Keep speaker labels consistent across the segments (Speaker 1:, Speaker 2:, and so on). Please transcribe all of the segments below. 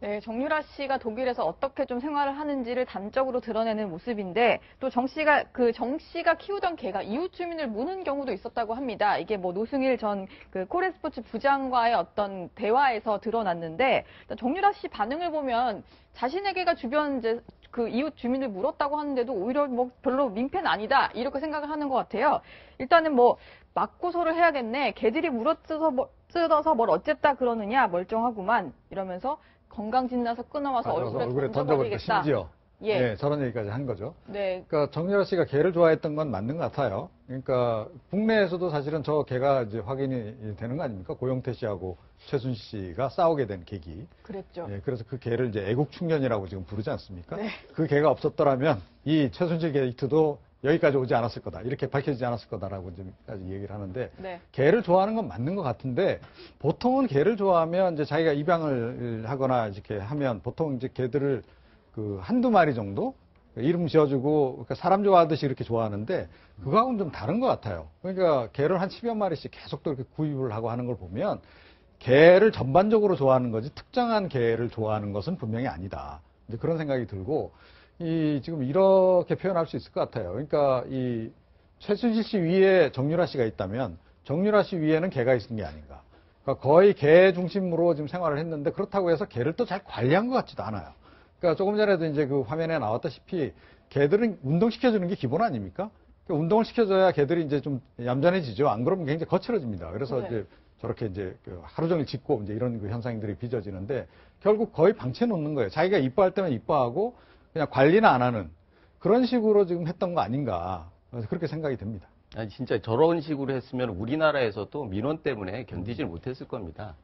Speaker 1: 네, 정유라 씨가 독일에서 어떻게 좀 생활을 하는지를 단적으로 드러내는 모습인데 또 정 씨가 키우던 개가 이웃 주민을 무는 경우도 있었다고 합니다. 이게 뭐 노승일 전 그 코레스포츠 부장과의 어떤 대화에서 드러났는데 정유라 씨 반응을 보면 자신의 개가 주변 이제 그 이웃 주민을 물었다고 하는데도 오히려 뭐 별로 민폐는 아니다 이렇게 생각을 하는 것 같아요. 일단은 뭐 맞고서를 해야겠네. 개들이 뜯어서 뭘 어쨌다 그러느냐 멀쩡하구만 이러면서 건강진 나서 끊어와서 얼굴에 던져버리겠다.
Speaker 2: 심지어
Speaker 1: 예.
Speaker 2: 네, 저런 얘기까지 한 거죠.
Speaker 1: 네.
Speaker 2: 그러니까 정유라 씨가 개를 좋아했던 건 맞는 것 같아요. 그러니까 국내에서도 사실은 저 개가 이제 확인이 되는 거 아닙니까? 고영태 씨하고 최순실 씨가 싸우게 된 계기.
Speaker 1: 그랬죠.
Speaker 2: 예, 그래서 그 개를 이제 애국 충견이라고 지금 부르지 않습니까?
Speaker 1: 네.
Speaker 2: 그 개가 없었더라면 이 최순실 게이트도 여기까지 오지 않았을 거다. 이렇게 밝혀지지 않았을 거다라고 지금까지 얘기를 하는데
Speaker 1: 네.
Speaker 2: 개를 좋아하는 건 맞는 것 같은데 보통은 개를 좋아하면 이제 자기가 입양을 하거나 이렇게 하면 보통 이제 개들을 그 한두 마리 정도 이름 지어주고 그러니까 사람 좋아하듯이 이렇게 좋아하는데 그거하고는 좀 다른 것 같아요. 그러니까 개를 한 10여 마리씩 계속 또 이렇게 구입을 하고 하는 걸 보면 개를 전반적으로 좋아하는 거지 특정한 개를 좋아하는 것은 분명히 아니다. 이제 그런 생각이 들고 지금 이렇게 표현할 수 있을 것 같아요. 그러니까 이 최순실 씨 위에 정유라 씨가 있다면 정유라 씨 위에는 개가 있는 게 아닌가. 그러니까 거의 개 중심으로 지금 생활을 했는데 그렇다고 해서 개를 또 잘 관리한 것 같지도 않아요. 그러니까 조금 전에도 이제 그 화면에 나왔다시피 개들은 운동시켜주는 게 기본 아닙니까? 그러니까 운동을 시켜줘야 개들이 이제 좀 얌전해지죠. 안 그러면 굉장히 거칠어집니다. 그래서
Speaker 1: 네.
Speaker 2: 이제 저렇게 이제 하루 종일 짖고 이제 이런 그 현상들이 빚어지는데 결국 거의 방치해 놓는 거예요. 자기가 이뻐할 때만 이뻐하고 그냥 관리는 안 하는 그런 식으로 지금 했던 거 아닌가. 그래서 그렇게 생각이 듭니다.
Speaker 3: 아니, 진짜 저런 식으로 했으면 우리나라에서도 민원 때문에 견디질 못했을 겁니다.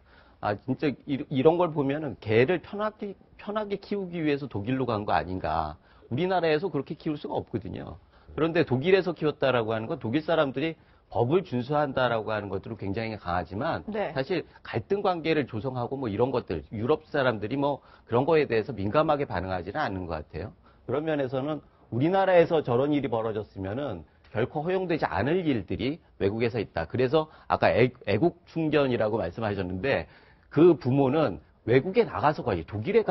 Speaker 3: 아, 진짜 이런 걸 보면은 개를 편하게 키우기 위해서 독일로 간 거 아닌가. 우리나라에서 그렇게 키울 수가 없거든요. 그런데 독일에서 키웠다라고 하는 건 독일 사람들이 법을 준수한다라고 하는 것들은 굉장히 강하지만
Speaker 1: 네.
Speaker 3: 사실 갈등 관계를 조성하고 뭐 이런 것들 유럽 사람들이 뭐 그런 거에 대해서 민감하게 반응하지는 않는 것 같아요. 그런 면에서는 우리나라에서 저런 일이 벌어졌으면은 결코 허용되지 않을 일들이 외국에서 있다. 그래서 아까 애국 충견이라고 말씀하셨는데 그 부모는 외국에 나가서 거의 독일에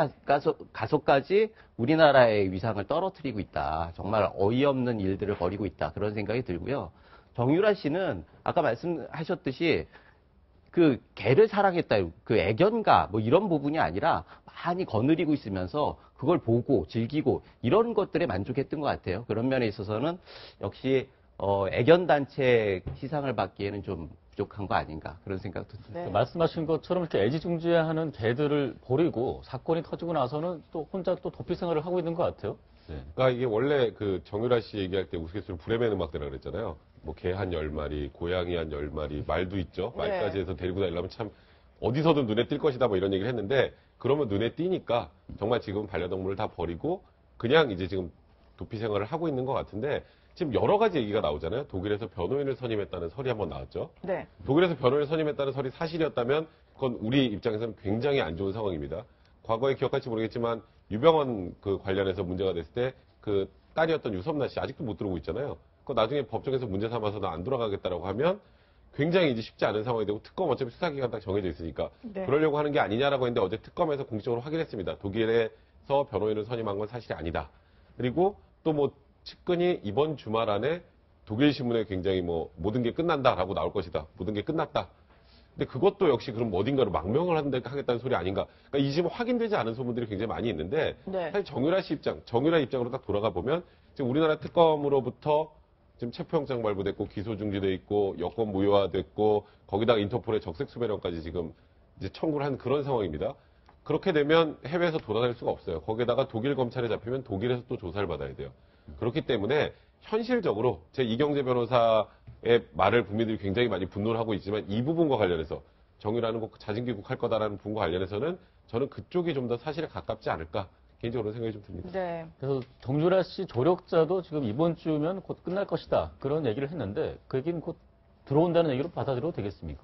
Speaker 3: 가서까지 우리나라의 위상을 떨어뜨리고 있다. 정말 어이없는 일들을 벌이고 있다. 그런 생각이 들고요. 정유라 씨는 아까 말씀하셨듯이 그 개를 사랑했다. 그 애견가 뭐 이런 부분이 아니라 많이 거느리고 있으면서 그걸 보고 즐기고 이런 것들에 만족했던 것 같아요. 그런 면에 있어서는 역시 애견단체 시상을 받기에는 좀 부족한 거 아닌가 그런 생각도 듭니다.
Speaker 4: 네. 말씀하신 것처럼 이렇게 애지중지하는 개들을 버리고 사건이 터지고 나서는 또 혼자 또 도피 생활을 하고 있는 것 같아요.
Speaker 5: 네. 그러니까 이게 원래 그 정유라 씨 얘기할 때 우스갯소리 브레멘 음악대라 그랬잖아요. 뭐 개 한 10마리, 고양이 한 10마리, 말도 있죠. 말까지 해서 데리고 다니려면 참 어디서든 눈에 띌 것이다 뭐 이런 얘기를 했는데 그러면 눈에 띄니까 정말 지금 반려동물을 다 버리고 그냥 이제 지금 도피 생활을 하고 있는 것 같은데 지금 여러 가지 얘기가 나오잖아요. 독일에서 변호인을 선임했다는 설이 한번 나왔죠.
Speaker 1: 네.
Speaker 5: 독일에서 변호인을 선임했다는 설이 사실이었다면 그건 우리 입장에서는 굉장히 안 좋은 상황입니다. 과거에 기억할지 모르겠지만 유병헌 그 관련해서 문제가 됐을 때 그 딸이었던 유섬나 씨 아직도 못 들어오고 있잖아요. 그 나중에 법정에서 문제 삼아서 나 안 돌아가겠다라고 하면 굉장히 이제 쉽지 않은 상황이 되고 특검 어차피 수사기간 딱 정해져 있으니까
Speaker 1: 네.
Speaker 5: 그러려고 하는 게 아니냐라고 했는데 어제 특검에서 공식적으로 확인했습니다. 독일에서 변호인을 선임한 건 사실이 아니다. 그리고 또 뭐 측근이 이번 주말 안에 독일 신문에 굉장히 뭐 모든 게 끝난다라고 나올 것이다. 모든 게 끝났다. 근데 그것도 역시 그럼 어딘가로 망명을 하겠다는 소리 아닌가. 그러니까 이 지금 확인되지 않은 소문들이 굉장히 많이 있는데
Speaker 1: 네.
Speaker 5: 사실 정유라 입장으로 딱 돌아가 보면 지금 우리나라 특검으로부터 지금 체포영장 발부됐고 기소 중지돼 있고 여권 무효화됐고 거기다가 인터폴의 적색 수배령까지 지금 이제 청구를 한 그런 상황입니다. 그렇게 되면 해외에서 돌아다닐 수가 없어요. 거기에다가 독일 검찰에 잡히면 독일에서 또 조사를 받아야 돼요. 그렇기 때문에 현실적으로 제 이경재 변호사의 말을 국민들이 굉장히 많이 분노를 하고 있지만 이 부분과 관련해서 정유라는 거 자진 귀국할 거다라는 부분과 관련해서는 저는 그쪽이 좀 더 사실에 가깝지 않을까 개인적으로 생각이 좀 듭니다.
Speaker 1: 네.
Speaker 4: 그래서 정유라 씨 조력자도 지금 이번 주면 곧 끝날 것이다. 그런 얘기를 했는데 그 얘기는 곧 들어온다는 얘기로 받아들여도 되겠습니까?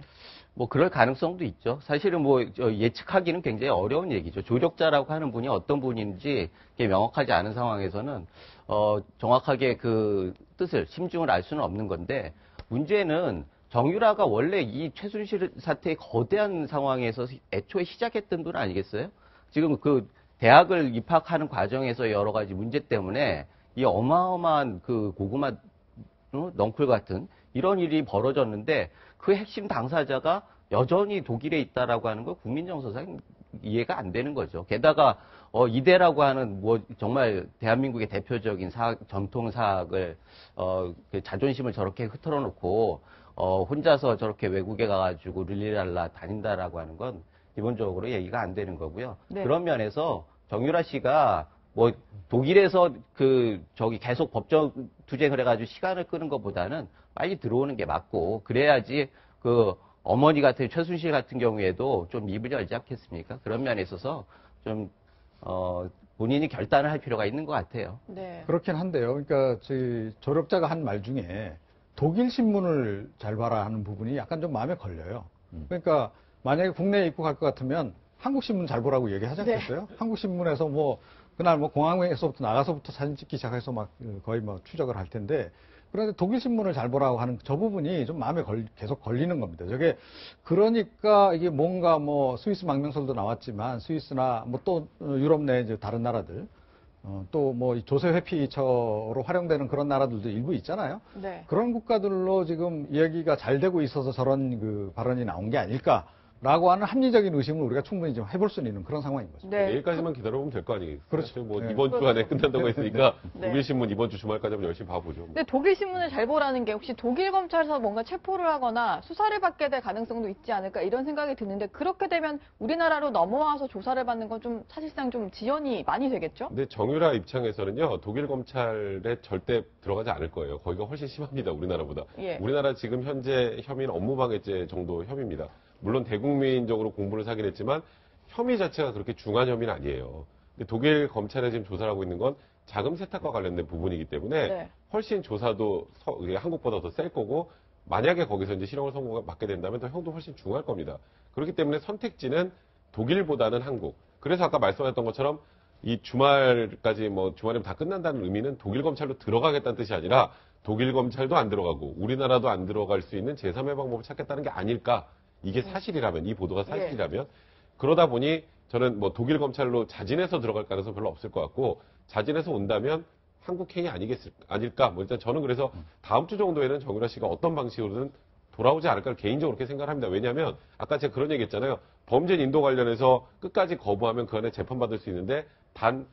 Speaker 3: 뭐 그럴 가능성도 있죠. 사실은 뭐 예측하기는 굉장히 어려운 얘기죠. 조력자라고 하는 분이 어떤 분인지 명확하지 않은 상황에서는 정확하게 그 뜻을 심중을 알 수는 없는 건데 문제는 정유라가 원래 이 최순실 사태의 거대한 상황에서 애초에 시작했던 분 아니겠어요? 지금 그 대학을 입학하는 과정에서 여러 가지 문제 때문에 이 어마어마한 그 고구마 넝쿨 같은 이런 일이 벌어졌는데 그 핵심 당사자가 여전히 독일에 있다라고 하는 거 국민 정서상 이해가 안 되는 거죠. 게다가 이대라고 하는 뭐 정말 대한민국의 대표적인 전통 사학을 그 자존심을 저렇게 흐트러 놓고 혼자서 저렇게 외국에 가가지고 릴리랄라 다닌다라고 하는 건 기본적으로 얘기가 안 되는 거고요.
Speaker 1: 네.
Speaker 3: 그런 면에서 정유라 씨가 뭐 독일에서 계속 법적 투쟁을 해가지고 시간을 끄는 것보다는 빨리 들어오는 게 맞고 그래야지 그 어머니 같은 최순실 같은 경우에도 좀 입을 열지 않겠습니까? 그런 면에 있어서 좀 본인이 결단을 할 필요가 있는 것 같아요.
Speaker 1: 네.
Speaker 2: 그렇긴 한데요. 그러니까 저희 조력자가 한 말 중에 독일 신문을 잘 봐라 하는 부분이 약간 좀 마음에 걸려요. 그러니까 만약에 국내에 입국할 것 같으면 한국 신문 잘 보라고 얘기하지 않겠어요? 한국 신문에서 뭐 그날 뭐 공항에서부터 나가서부터 사진 찍기 시작해서 막 거의 뭐 추적을 할 텐데 그런데 독일 신문을 잘 보라고 하는 저 부분이 좀 마음에 계속 걸리는 겁니다. 저게 그러니까 이게 뭔가 뭐 스위스 망명설도 나왔지만 스위스나 뭐 또 유럽 내 이제 다른 나라들 또 뭐 조세 회피처로 활용되는 그런 나라들도 일부 있잖아요.
Speaker 1: 네.
Speaker 2: 그런 국가들로 지금 이야기가 잘 되고 있어서 저런 그 발언이 나온 게 아닐까라고 하는 합리적인 의심을 우리가 충분히 좀 해볼 수 있는 그런 상황인 거죠.
Speaker 1: 네.
Speaker 5: 내일까지만 기다려보면 될 거 아니겠어요?
Speaker 2: 그렇죠.
Speaker 5: 뭐
Speaker 2: 네.
Speaker 5: 이번 주 안에 끝난다고 했으니까
Speaker 1: 네.
Speaker 5: 독일 신문 이번 주 주말까지 한번 열심히 봐보죠.
Speaker 1: 근데 독일 신문을 잘 보라는 게 혹시 독일 검찰에서 뭔가 체포를 하거나 수사를 받게 될 가능성도 있지 않을까 이런 생각이 드는데 그렇게 되면 우리나라로 넘어와서 조사를 받는 건 좀 사실상 좀 지연이 많이 되겠죠?
Speaker 5: 근데 정유라 입장에서는요, 독일 검찰에 절대 들어가지 않을 거예요. 거기가 훨씬 심합니다, 우리나라보다.
Speaker 1: 예.
Speaker 5: 우리나라 지금 현재 혐의는 업무방해죄 정도 혐의입니다. 물론 대국민적으로 공부를 사긴 했지만 혐의 자체가 그렇게 중한 혐의는 아니에요. 근데 독일 검찰에 지금 조사를 하고 있는 건 자금 세탁과 관련된 부분이기 때문에
Speaker 1: 네.
Speaker 5: 훨씬 조사도 한국보다 더 셀 거고 만약에 거기서 이제 실형을 선고받게 된다면 더 형도 훨씬 중할 겁니다. 그렇기 때문에 선택지는 독일보다는 한국. 그래서 아까 말씀하셨던 것처럼 이 주말까지 뭐 주말이면 다 끝난다는 의미는 독일 검찰로 들어가겠다는 뜻이 아니라 독일 검찰도 안 들어가고 우리나라도 안 들어갈 수 있는 제3의 방법을 찾겠다는 게 아닐까. 이게 사실이라면, 이 보도가 사실이라면. 그러다 보니 저는 뭐 독일 검찰로 자진해서 들어갈 가능성 별로 없을 것 같고 자진해서 온다면 한국행위 아닐까. 뭐 일단 저는 그래서 다음 주 정도에는 정유라 씨가 어떤 방식으로든 돌아오지 않을까 개인적으로 그렇게 생각을 합니다. 왜냐하면 아까 제가 그런 얘기 했잖아요. 범죄 인도 관련해서 끝까지 거부하면 그 안에 재판받을 수 있는데 단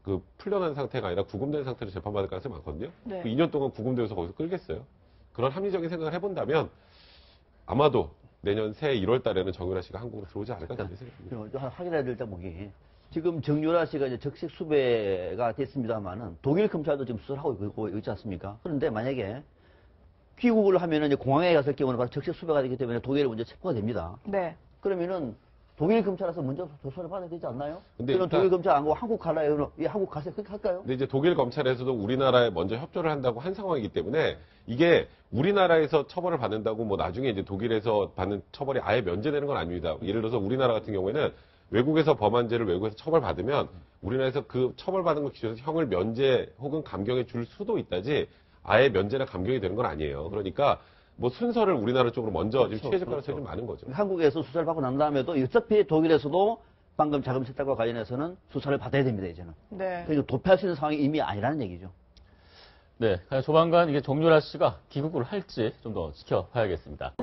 Speaker 5: 그 풀려난 상태가 아니라 구금된 상태로 재판받을 가능성이 많거든요.
Speaker 1: 네.
Speaker 5: 그 2년 동안 구금되어서 거기서 끌겠어요. 그런 합리적인 생각을 해본다면 아마도 내년 새해 1월 달에는 정유라 씨가 한국으로 들어오지 않을까 그런 생각입니다.
Speaker 6: 확인해야 될 대목이 지금 정유라 씨가 이제 적색 수배가 됐습니다만은 독일 검찰도 지금 수사를 하고 있지 않습니까? 그런데 만약에 귀국을 하면은 이제 공항에 갔을 경우는 바로 적색 수배가 되기 때문에 독일에 먼저 체포가 됩니다.
Speaker 1: 네.
Speaker 6: 그러면은 독일 검찰에서 먼저 조사를 받아야 되지 않나요?
Speaker 5: 근데
Speaker 6: 그럼
Speaker 5: 일단-
Speaker 6: 독일 검찰 안 가고 한국 갈라요? 예, 한국 가세요. 그렇게 할까요?
Speaker 5: 근데 이제 독일 검찰에서도 우리나라에 먼저 협조를 한다고 한 상황이기 때문에 이게 우리나라에서 처벌을 받는다고 뭐 나중에 이제 독일에서 받는 처벌이 아예 면제되는 건 아닙니다. 예를 들어서 우리나라 같은 경우에는 외국에서 범한 죄를 외국에서 처벌받으면 우리나라에서 그 처벌받은 것 기준에서 형을 면제 혹은 감경해 줄 수도 있다지 아예 면제나 감경이 되는 건 아니에요. 그러니까 뭐 순서를 우리나라 쪽으로 먼저 지금 취해질 가능성이 좀 많은 거죠.
Speaker 6: 한국에서 수사를 받고 난 다음에도 어차피 독일에서도 방금 자금 세탁과 관련해서는 수사를 받아야 됩니다, 이제는.
Speaker 1: 네.
Speaker 6: 그러니까 도피할 수 있는 상황이 이미 아니라는 얘기죠.
Speaker 4: 네, 조만간 이게 정유라 씨가 귀국을 할지 좀 더 지켜봐야겠습니다.